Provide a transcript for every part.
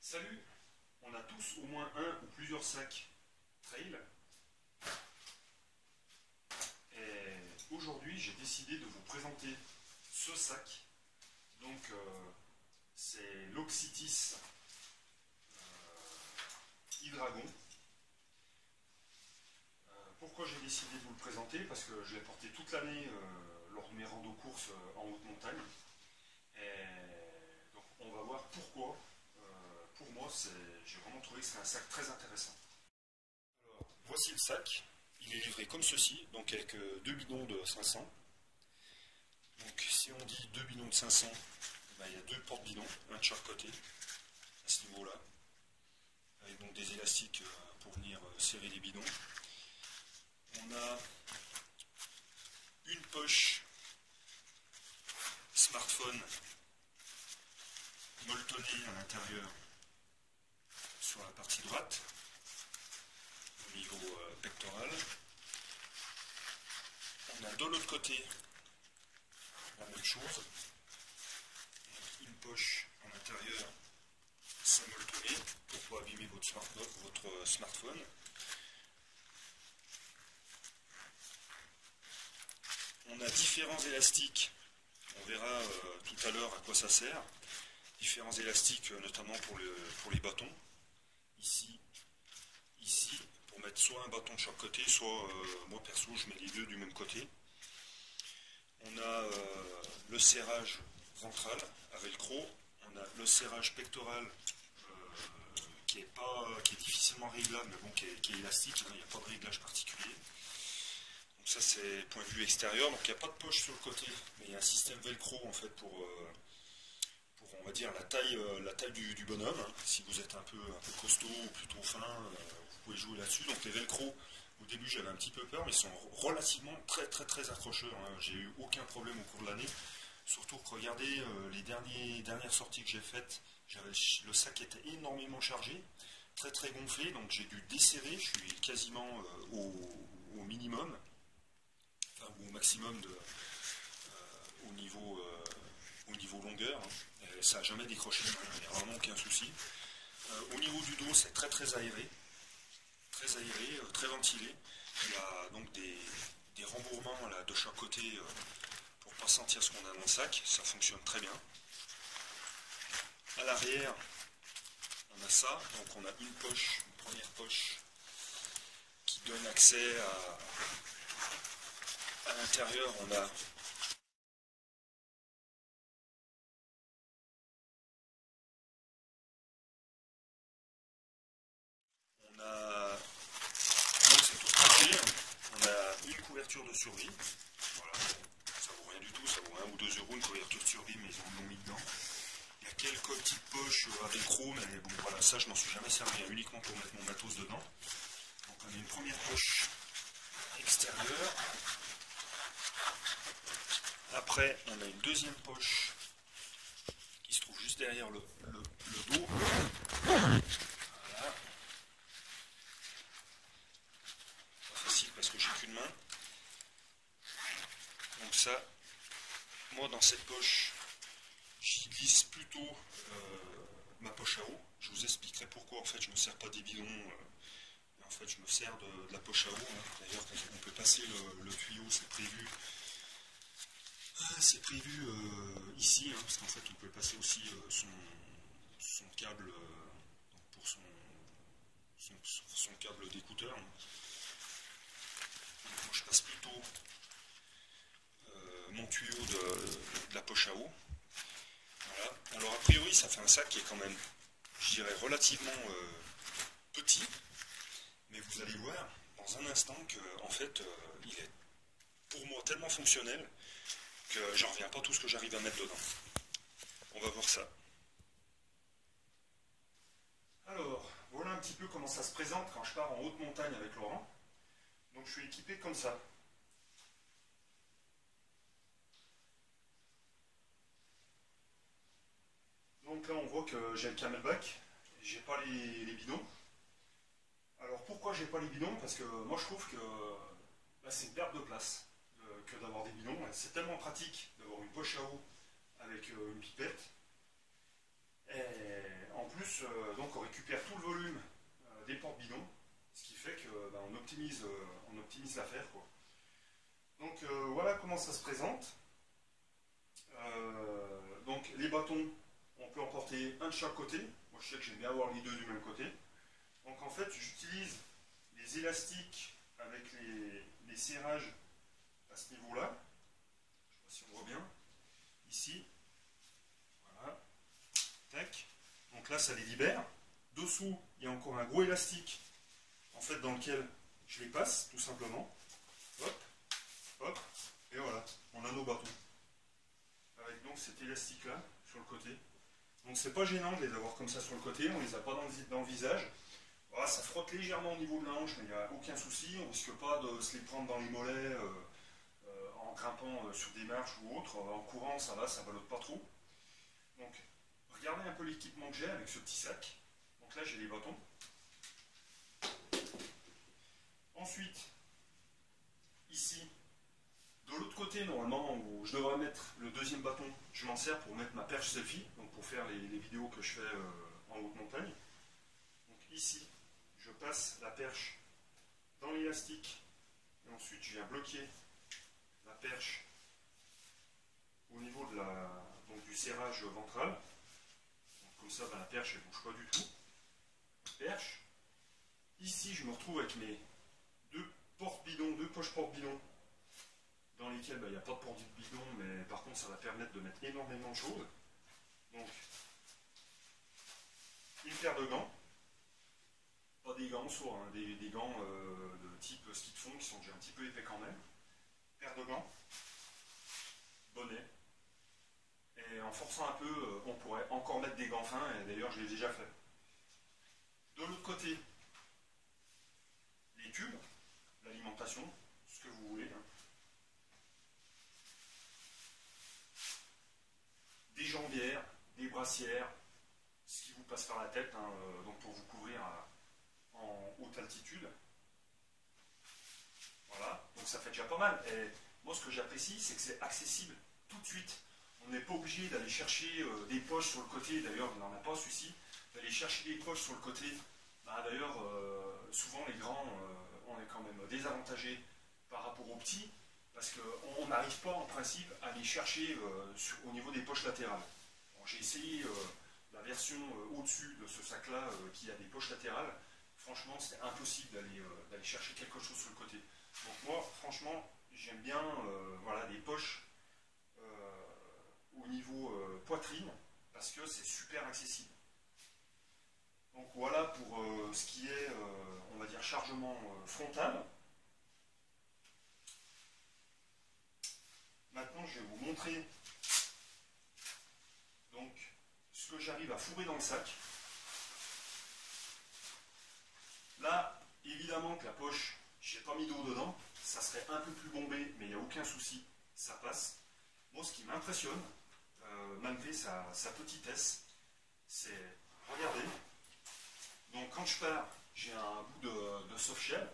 Salut, on a tous au moins un ou plusieurs sacs trail. Et aujourd'hui, j'ai décidé de vous présenter ce sac. Donc, c'est l'Oxytis Hydragon. Pourquoi j'ai décidé de vous le présenter? Parce que je l'ai porté toute l'année lors de mes randos courses en haute montagne. Et donc, on va voir pourquoi. Pour moi, j'ai vraiment trouvé que c'est un sac très intéressant. Alors, voici le sac. Il est livré comme ceci, donc avec deux bidons de 500. Donc, si on dit deux bidons de 500, ben, il y a deux porte-bidons, un de chaque côté, à ce niveau-là, avec donc des élastiques pour venir serrer les bidons. On a une poche smartphone molletonnée à l'intérieur sur la partie droite, au niveau pectoral. On a de l'autre côté la même chose, une poche à l'intérieur sans molletonner pour ne pas abîmer votre smartphone. On a différents élastiques, on verra tout à l'heure à quoi ça sert. Différents élastiques notamment pour les bâtons. Ici, pour mettre soit un bâton de chaque côté, soit moi perso je mets les deux du même côté. On a le serrage ventral à velcro, on a le serrage pectoral qui est difficilement réglable, mais bon, qui est élastique, hein, il n'y a pas de réglage particulier. Donc ça c'est point de vue extérieur, donc il n'y a pas de poche sur le côté, mais il y a un système velcro en fait pour on va dire la taille du bonhomme. Hein. Si vous êtes un peu costaud ou plutôt fin, vous pouvez jouer là-dessus. Donc les velcro, au début j'avais un petit peu peur, mais ils sont relativement très accrocheurs. Hein. J'ai eu aucun problème au cours de l'année. Surtout que regardez les dernières sorties que j'ai faites, le sac était énormément chargé, très gonflé, donc j'ai dû desserrer, je suis quasiment au minimum, enfin au maximum au niveau longueur. Et ça n'a jamais décroché, il n'y a vraiment aucun souci. Au niveau du dos, c'est très aéré, très ventilé. Il y a donc des rembourrements là, de chaque côté pour ne pas sentir ce qu'on a dans le sac. Ça fonctionne très bien. À l'arrière, on a ça. Donc on a une première poche qui donne accès à l'intérieur. On a une couverture de survie. Voilà. Ça vaut rien du tout, ça vaut 1 ou 2 euros une couverture de survie, mais ils en ont mis dedans. Il y a quelques petites poches avec velcro, mais bon voilà, ça je m'en suis jamais servi, uniquement pour mettre mon matos dedans. Donc on a une première poche extérieure. Après on a une deuxième poche qui se trouve juste derrière le dos. Voilà. Parce que j'ai qu'une main. Donc ça, moi dans cette poche, j'y glisse plutôt ma poche à eau. Je vous expliquerai pourquoi en fait je ne me sers pas des bidons, en fait je me sers de la poche à eau. Hein. D'ailleurs quand on peut passer le tuyau, c'est prévu. C'est prévu ici, hein, parce qu'en fait on peut passer aussi son câble pour son câble d'écouteur. Hein. Donc, je passe plutôt mon tuyau de la poche à eau. Voilà. Alors a priori ça fait un sac qui est quand même, je dirais, relativement petit, mais vous allez voir dans un instant que en fait il est pour moi tellement fonctionnel que j'en reviens pas tout ce que j'arrive à mettre dedans. On va voir ça. Alors voilà un petit peu comment ça se présente quand je pars en haute montagne avec Laurent. Donc je suis équipé comme ça. Donc là on voit que j'ai le camelback, j'ai pas les bidons. Alors pourquoi j'ai pas les bidons? Parce que moi je trouve que c'est une perte de place que d'avoir des bidons. C'est tellement pratique d'avoir une poche à eau avec une pipette. Et en plus, donc on récupère tout le volume des portes bidons, ce qui fait que on optimise l'affaire, quoi. Donc voilà comment ça se présente. Donc les bâtons, on peut en porter un de chaque côté. Moi je sais que j'aime bien avoir les deux du même côté. Donc en fait j'utilise les élastiques avec les serrages à ce niveau-là. Je sais pas si on voit bien. Ici. Voilà. Tac. Donc là ça les libère. Dessous, il y a encore un gros élastique en fait dans lequel je les passe tout simplement. Hop, hop, et voilà, on a nos bâtons. Avec donc cet élastique là sur le côté. Donc c'est pas gênant de les avoir comme ça sur le côté, on les a pas dans le visage. Voilà, ça frotte légèrement au niveau de la hanche, mais il n'y a aucun souci, on risque pas de se les prendre dans les mollets en grimpant sur des marches ou autre. En courant ça va, ça ballotte pas trop. Donc regardez un peu l'équipement que j'ai avec ce petit sac. Donc là j'ai les bâtons. Ensuite, ici, de l'autre côté, normalement, où je devrais mettre le deuxième bâton, je m'en sers pour mettre ma perche selfie, donc pour faire les vidéos que je fais en haute montagne. Donc ici, je passe la perche dans l'élastique, et ensuite je viens bloquer la perche au niveau de du serrage ventral. Donc, comme ça, la perche ne bouge pas du tout. Perche. Ici, je me retrouve avec mes deux poches porte-bidon, dans lesquelles il n'y a pas de porte-bidon, mais par contre ça va permettre de mettre énormément de choses. Donc, une paire de gants, pas des gants en soie, hein, des gants de type ski de fond qui sont déjà un petit peu épais quand même. Paire de gants, bonnet, et en forçant un peu, on pourrait encore mettre des gants fins, et d'ailleurs je l'ai déjà fait. De l'autre côté, les tubes, l'alimentation, ce que vous voulez. Hein. Des jambières, des brassières, ce qui vous passe par la tête, hein, donc pour vous couvrir en haute altitude. Voilà, donc ça fait déjà pas mal. Et moi ce que j'apprécie, c'est que c'est accessible tout de suite. On n'est pas obligé d'aller chercher des poches sur le côté, d'ailleurs on n'en a pas celui-ci, d'aller chercher des poches sur le côté. D'ailleurs, souvent les grands, on est quand même désavantagés par rapport aux petits, parce qu'on n'arrive pas en principe à les chercher au niveau des poches latérales. Bon, j'ai essayé la version au-dessus de ce sac-là qui a des poches latérales. Franchement, c'est impossible d'aller chercher quelque chose sur le côté. Donc moi, franchement, j'aime bien voilà, des poches au niveau poitrine, parce que c'est super accessible. Donc voilà pour ce qui est, on va dire, chargement frontal. Maintenant, je vais vous montrer donc ce que j'arrive à fourrer dans le sac. Là, évidemment que la poche, je n'ai pas mis d'eau dedans, ça serait un peu plus bombé, mais il n'y a aucun souci, ça passe. Moi, ce qui m'impressionne, malgré sa petitesse, c'est, regardez, donc quand je pars, j'ai un bout de soft shell,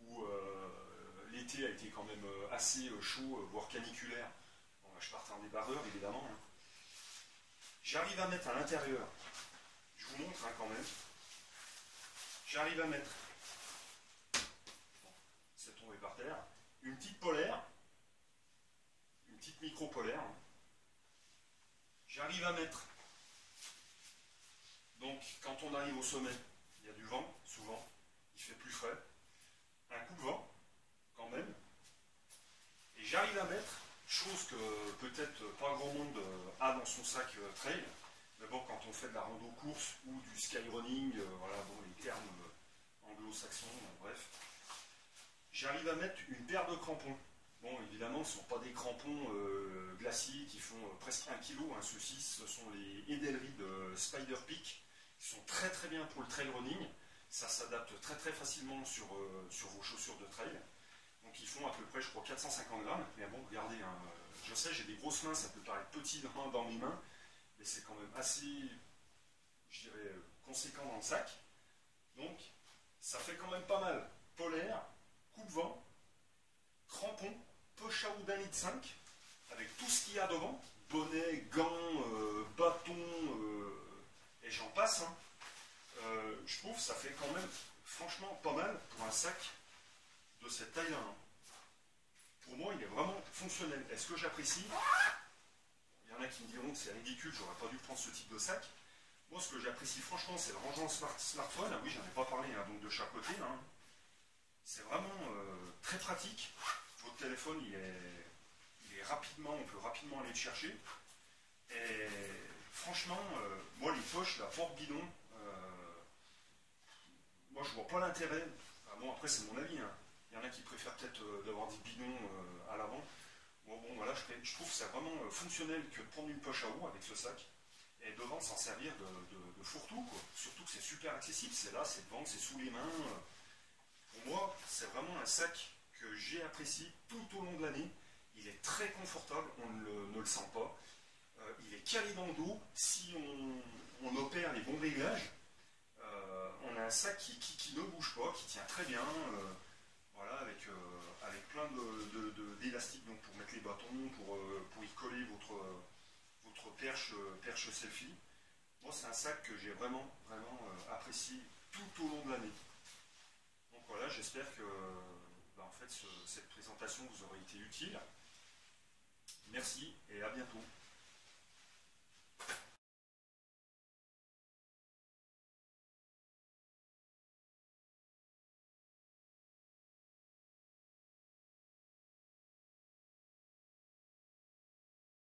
où l'été a été quand même assez chaud, voire caniculaire. Bon, je partais en débardeur, évidemment. Hein. J'arrive à mettre à l'intérieur, je vous montre hein, quand même, j'arrive à mettre, bon, c'est tombé par terre, une petite polaire, une petite micro-polaire. Hein. J'arrive à mettre, donc quand on arrive au sommet, il y a du vent, souvent, il fait plus frais, un coup de vent, quand même, et j'arrive à mettre, chose que peut-être pas grand monde a dans son sac trail, mais bon, quand on fait de la rando course ou du skyrunning, voilà, bon, les termes anglo-saxons, bref, j'arrive à mettre une paire de crampons. Bon, évidemment, ce ne sont pas des crampons glaciers qui font presque 1 kg, hein, ceux-ci, ce sont les Edelrid Spider Peak, qui sont très très bien pour le trail running. Ça s'adapte très très facilement sur vos chaussures de trail. Donc ils font à peu près, je crois, 450 grammes. Mais bon, regardez, hein, je sais, j'ai des grosses mains, ça peut paraître petit dans mes mains, mais c'est quand même assez, je dirais, conséquent dans le sac. Donc, ça fait quand même pas mal. Polaire, coupe-vent, crampons, poche à eau d'1,5 litre, avec tout ce qu'il y a devant, bonnets, gants, bâtons, et j'en passe. Hein. Je trouve que ça fait quand même franchement pas mal pour un sac de cette taille-là. Hein. Pour moi, il est vraiment fonctionnel. Est-ce que j'apprécie? Il y en a qui me diront que c'est ridicule, j'aurais pas dû prendre ce type de sac. Moi, ce que j'apprécie franchement, c'est le rangement smartphone. Ah oui, j'en ai pas parlé, hein, donc de chaque côté. Hein. C'est vraiment très pratique. Votre téléphone, il est rapidement, on peut rapidement aller le chercher. Et franchement, moi, les poches, la porte bidon, moi, je vois pas l'intérêt. Enfin, bon, après, c'est mon avis. Hein. Il y en a qui préfèrent peut-être d'avoir des bidons à l'avant. Bon, voilà, je trouve que c'est vraiment fonctionnel que de prendre une poche à eau avec ce sac et devant s'en servir de fourre-tout, quoi. Surtout que c'est super accessible, c'est là, c'est devant, c'est sous les mains. Pour moi, c'est vraiment un sac que j'ai apprécié tout au long de l'année. Il est très confortable, on ne le sent pas. Il est calé dans le dos. Si on opère les bons réglages, on a un sac qui ne bouge pas, qui tient très bien. Voilà, avec plein d'élastiques pour mettre les bâtons, pour y coller votre perche selfie. Moi, c'est un sac que j'ai vraiment apprécié tout au long de l'année. Donc voilà, j'espère que en fait, cette présentation vous aura été utile. Merci et à bientôt.